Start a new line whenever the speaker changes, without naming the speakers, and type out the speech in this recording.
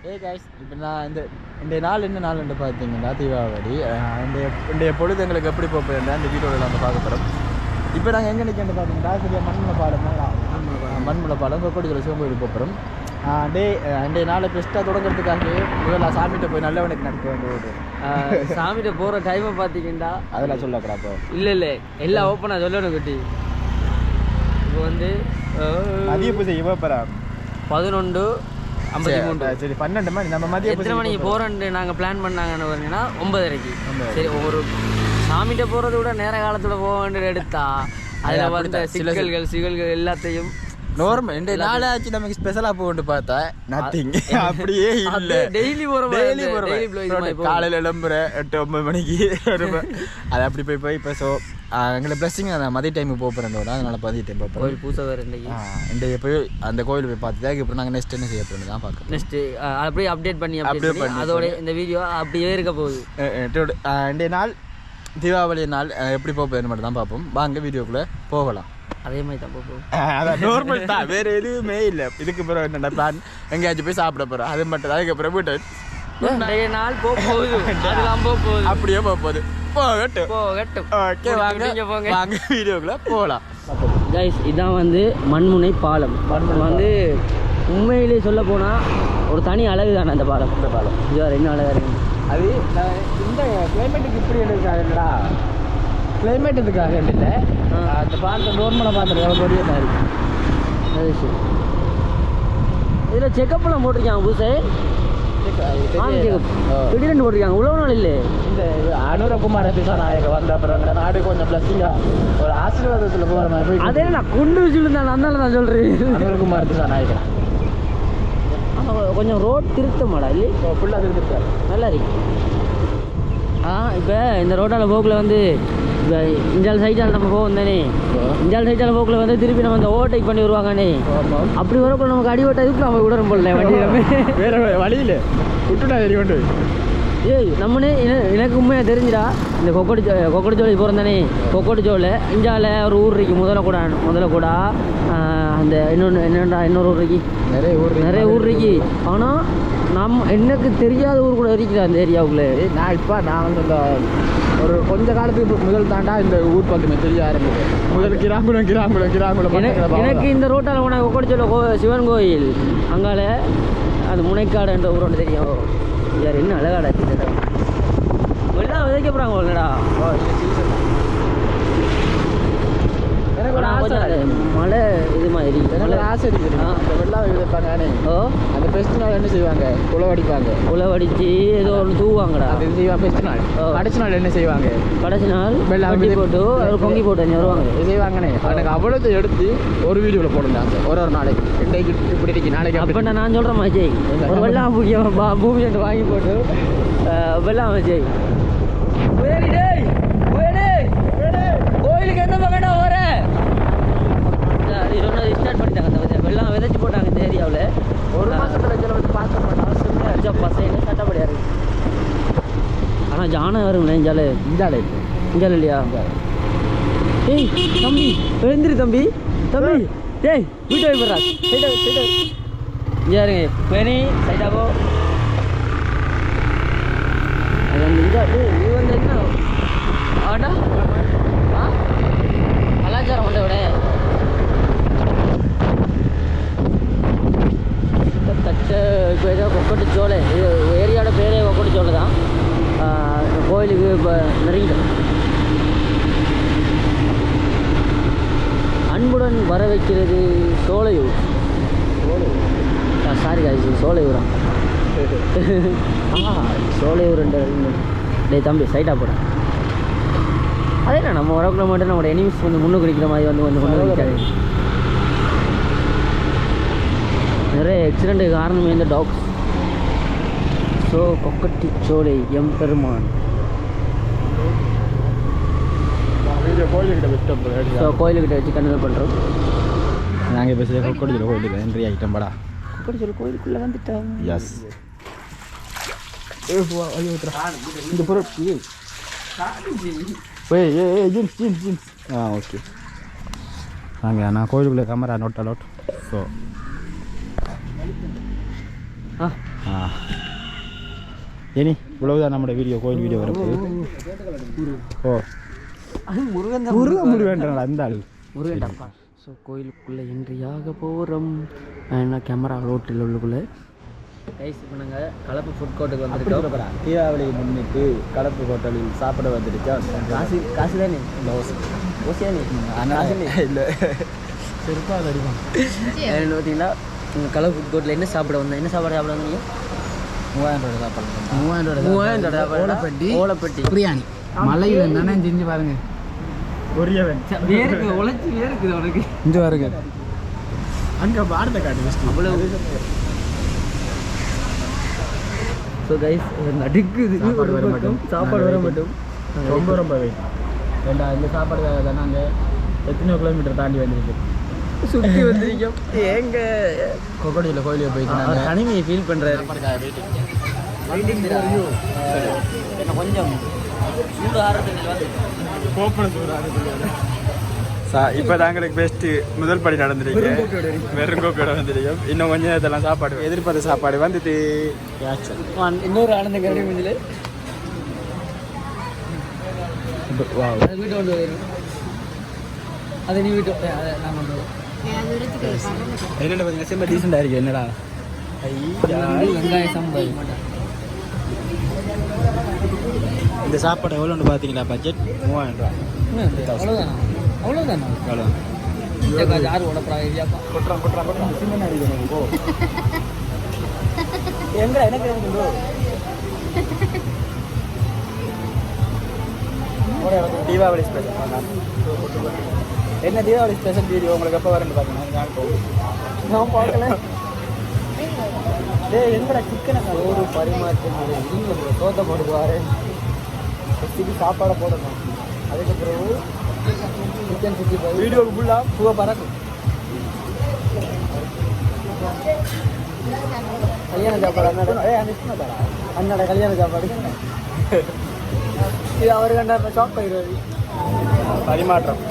ஏ guys, இப்போ நான் இந்த நாள் என்ன நாள்னு பார்த்தீங்கன்னா தீபாவளி. இந்த பொழுது எங்களுக்கு எப்படி போகிறேன் இந்த வீடியோவில் நம்ம பார்க்க போகிறோம். இப்போ நாங்கள் எங்கே நிற்கன்னு பார்த்தீங்கன்னா சரியா மண்முளை பாலம் கொக்கோடி சிவங்கோயில் போகிறோம். இந்த நாளை பெஸ்ட்டாக தொடங்குறதுக்காக முதல்ல சாமிகிட்ட போய் நல்லவனுக்கு நடக்க வேண்டிய
சாமிகிட்ட போகிற டைமை பார்த்தீங்கன்னா
அதெல்லாம் சொல்லக்கூடாப்போ.
இல்லை எல்லாம் ஓப்பனாக சொல்லணும் குட்டி. இப்போ வந்து
மதிய பூஜை இவப்பரா
11:53.
சரி 12 மணி நம்ம மதிய
எத்தனை மணிக்கு போகிறோன்னு நாங்கள் பிளான் பண்ணாங்கன்னு பார்த்தீங்கன்னா 9:30. சரி, ஒரு சாமிகிட்ட போகிறத விட நேர காலத்தில் போக வேண்டியது எடுத்தா அதில் வந்த சிகல்கள் எல்லாத்தையும்
நார்மல் இந்த நாளாச்சு நமக்கு ஸ்பெஷலாக போகணும்னு பார்த்தா நத்திங் அப்படியே இல்லை.
டெய்லி போகிறோம்
காலையில் எழும்புற 8-9 மணிக்கு அது அப்படி போய் இப்போ ஸோ எங்களை பிளஸிங் நான் மதிய டைமுக்கு போகிறேன். அதனால மதிய டைம் போகிறோம்.
கோயில் பூசை வேறு
இந்த போய் அந்த கோயில் போய் பார்த்துதான் இப்போ நாங்கள் நெக்ஸ்ட் என்ன செய்ய போகிறோம் தான் பார்க்குறோம்.
நெக்ஸ்ட்டு அப்படியே அப்டேட் பண்ணி அதோட இந்த வீடியோ அப்படியே இருக்க போகுது.
இந்த நாள் தீபாவளி நாள் எப்படி போகுதுன்னு மட்டும் தான் பார்ப்போம். வாங்க வீடியோக்குள்ளே போகலாம்.
அதே மாதிரி தான் போகும்.
அதான் நார்மல் தான், வேறு எதுவுமே இல்லை. இதுக்கு பிறகு என்னென்ன பிளான் எங்கேயாச்சும் போய் சாப்பிட போகிறோம் அது மட்டும். அதுக்கப்புறம் வீட்டு
நாள் போகுது
அப்படியே போகுது. போகட்டும். ஓகே, வாங்க வீடியோக்குள்ளே போகலாம்.
கைஸ், இதான் வந்து மண்முனை பாலம். வந்து உண்மையிலே சொல்ல போனால் ஒரு தனி அழகு தானே அந்த பாலம். இந்த பாலம் இது என்ன அழகாக இருக்கு. அது இந்த கிளைமேட்டுக்கு இப்படி எடுக்காதுடா, கிளைமேட்டுக்காக இல்லை. அந்த பாலத்தை நோர்மலாக பார்த்துட்டு எவ்வளோ பெரிய தான் இருக்கு. அது சரி. இதில் செக்கப்லாம் போட்டிருக்காங்க புதுசு. திடீர்னு போட்டிருக்காங்க. இவ்வளோ நாள் இல்லை. இந்த அனுரகுமார் திசாநாயகர் வந்த அப்புறம் நாடு கொஞ்சம் பிளஸ்ஸிங்காக ஒரு ஆசீர்வாதத்தில் போகிற மாதிரி. அதே நான் கொண்டு வச்சுருந்தேன், அதனால நான் சொல்கிறேன். அனுரகுமார் திசாநாயகர் கொஞ்சம் ரோட் திருத்தமாடா இல்லை, ஃபுல்லாக திருத்தாரு, நல்லா இருக்கு. இப்போ இந்த ரோட்டால் போக்கில் வந்து இப்போ இஞ்சால் சைட்டால் நம்ம போவோம் தானே. இஞ்சால் சைட்டால் போக்கில் வந்து திருப்பி நம்ம இந்த ஓவர்டேக் பண்ணி வருவாங்கண்ணே. அப்படி வரக்குள்ள நமக்கு அடி ஓட்ட இதுக்கு நம்ம விடணும் போடல வண்டி
வேறு வழியில் விட்டுட்டா தெரியும்.
ஏய் நம்மனே எனக்கு உண்மையாக தெரிஞ்சுடா. இந்த கொக்கடிச்சோலை போகிறோம் தானே. கொக்கடிச்சோலை இஞ்சால ஒரு ஊர் இருக்கு முதல்ல கூட அந்த இன்னொரு ஊர் இருக்கு. நிறைய ஊர் இருக்கு. ஆனால் எனக்கு தெரியாத ஊர் கூட இருக்கிறா அந்த ஏரியாவுக்குள்ளே. நான் வந்து இந்த ஒரு கொஞ்ச காலத்துக்கு முதல் தாண்டா இந்த ஊர் பக்கமே தெரிய ஆரம்பிச்சு. முதல் கிராங்குளம் எனக்கு இந்த ரோட்டால் போனால் கொக்கடிச்சோலை சிவன் கோயில் அங்கால அந்த முனைக்காடு என்ற ஊர் ஒன்று தெரியும். யார் என்ன அழகாடா வெள்ளம் விதைக்க போகிறாங்க இல்லைடா. மழை இது மாதிரி ஆசை இருக்குது. அந்த வெள்ளம் விதைப்பாங்க. அந்த பெஸ்ட் நாள் என்ன செய்வாங்க, உழவடிச்சு ஏதோ ஒன்று தூவாங்கடா. அது செய்வாங்க பெஸ்ட் நாள். கடைசி நாள் என்ன செய்வாங்க, கடைசி நாள் வெள்ளம் போட்டு பொங்கி போட்டு வருவாங்க செய்வாங்கண்ணே. எனக்கு அவ்வளோத்தை எடுத்து ஒரு வீடியோவில் போடுங்க ஒரு நாளைக்கு. இன்றைக்கு இப்படி இருக்கு, நாளைக்கு அப்போ நான் சொல்கிறேன் விஜய் ஒரு வெள்ளம் பூமி ரெண்டு வாங்கி போட்டு வெள்ளம் விஜய் கோயிலுக்கு என்ன பக்கடா வர ஸ்டார்ட் பண்ணிட்டாங்க. அந்த வெள்ளம் விதைச்சி போட்டாங்க இந்த ஏரியாவில். ஒரு மாதத்தில் வந்து பார்க்க பசங்க சட்டப்படியாக இருக்கு. ஆனால் ஜானை வருங்களே இஞ்சாலே இல்லையா. ஏய் தம்பி எழுந்திரி தம்பி டேய் வீட்டு போய்டுறா. இங்கே இருங்க பேனி சைடாகோ. அது வந்து இது வந்து என்ன ஆடா கலாச்சாரம் வந்த விட தட்டு. இப்போ ஏதோ கொக்கடிச்சோலை இது ஏரியாவோட பேரே கொக்கடிச்சோலை தான். கோயிலுக்கு இப்போ நெருங்கிட்டோம். அன்புடன் வர வைக்கிறது சோலையூர். சாரி காய்ச்சி சோலையூரா. சோலையூர் டே தம்பி சைட்டாக போட. அதே நம்ம வரக்குள்ள மட்டும் நம்மளோட எனிமிஸ் வந்து முன்னுக்கு நிற்கிற மாதிரி வந்து கொண்டு நிற்காது. நிறைய ஆக்சிடென்ட்டுக்கு காரணமே இந்த டாக்ஸ். ஸோ கொக்கட்டிச்சோலை எம்பெருமான். ஸோ கோயிலுக்கிட்ட வச்சு கன்வெர்ட் பண்ணுறோம்.
நாங்கள் இப்போ கொக்கடிச்சோலை கோயிலுக்கு என்ட்ரி ஆகிட்டோம். படா
கொக்கடிச்சோலை கோயிலுக்குள்ளே வந்துட்டோம்.
எஸ் இந்த பொருள் ஜீன்ஸ். ஓகே வாங்க. நான் கோயிலுக்குள்ளே கேமரா நோட் அலோட். ஸோ இனி இவ்வளவுதான் நம்மளோட வீடியோ கோயில் வீடியோ வரப்போகுது ஓ முருகன் அந்த ஆள்
முருகன்டாப்பா. ஸோ கோயிலுக்குள்ளே என்ட்ரியாக போகிறோம். என்ன கேமரா ரோட்டில் உள்ளுக்குள்ளே கைஸ் இப்போ நாங்கள் கலப்பு ஃபுட் கோர்ட்டுக்கு வந்துருக்கோம்.
தீபாவளி முன்னிட்டு கலப்பு ஹோட்டலில் சாப்பிட வந்துருக்கா.
காசு தானே இல்லை ஓசியா நீ
இல்லை செருப்பா அது அடிப்பான்.
பார்த்தீங்கன்னா கலப்பு ஃபுட் கோர்ட்டில் என்ன சாப்பிட வந்தேன்? என்ன சாப்பாடு சாப்பிட வந்தீங்க?
3000 சாப்பாடு.
3000 சாப்பாடு. ஓலப்பட்டி
பிரியாணி மலையில் என்னென்ன செஞ்சு பாருங்க.
வேருக்கு உழைச்சி வேருக்குது உனக்கு.
இங்கே பாருங்க அங்கே பாரத காட்டு
அவ்வளவு. ஸோ கைஸ் நடுக்குது சாப்பாடு வர மட்டும்
ரொம்ப வெயிட் ஏண்டா இந்த சாப்பாடு தானே அங்கே எத்தனையோ கிலோமீட்டர் தாண்டி வந்திருக்கு.
சுற்றி வந்திருக்கோம். எங்க
கொக்கடியில் கோயிலுக்கு போயிட்டு
தனிமையை ஃபீல் பண்ணுறாரு. என்ன கொஞ்சம் சூடு ஆரத்துக்கு
இப்போ தாங்களுக்கு பெஸ்ட்டு முதல் படி நடந்துருக்கு. வெறும் கோப்பையோட வந்துருக்கோம். இன்னும் கொஞ்சம் இதெல்லாம் சாப்பாடு எதிர்பார்த்த சாப்பாடு வந்துட்டு
இன்னொரு ஆனந்த கரடி மஞ்சள் வீட்டு கொண்டு வரும். அதை நீ வீட்டு நான் கொண்டு வரோம்.
என்னென்ன பார்த்தீங்கன்னா சிம்ம டீசெண்டாக இருக்குது. என்னடா
வெங்காய சாம்பார்.
இந்த சாப்பாடு எவ்வளோன்னு பார்த்தீங்களா? பட்ஜெட் 3000 ரூபா.
அவ்வளோதானா? அவ்வளோதானா?
அவ்வளோ
யார் உடப்பா ஐடியாப்பா
கொட்டுறான் சின்ன அடிக்கணும். போ எங்க எனக்கு தீபாவளி ஸ்பெஷல் என்ன தீபாவளி ஸ்பெஷல் வீடியோ உங்களுக்கு எப்போ வரேன்னு பார்த்தீங்கன்னா
நான் பார்க்கல.
எங்கடா சிக்கனை
ஒரு பரிமாற்றம் நீங்கள் தோத்த போடுவார்.
ஃபஸ்ட்டுக்கு சாப்பாடை போடணும்.
அதுக்கு பிறகு சிக்கன் 65
வீடியோக்கு ஃபுல்லாக பூவை பறக்கும்.
கல்யாண சாப்பாடு அண்ணோட கல்யாண சாப்பாடு. இது அவர் கண்டா ஷாப் ஆயிடுவாரு.
பரிமாற்றம்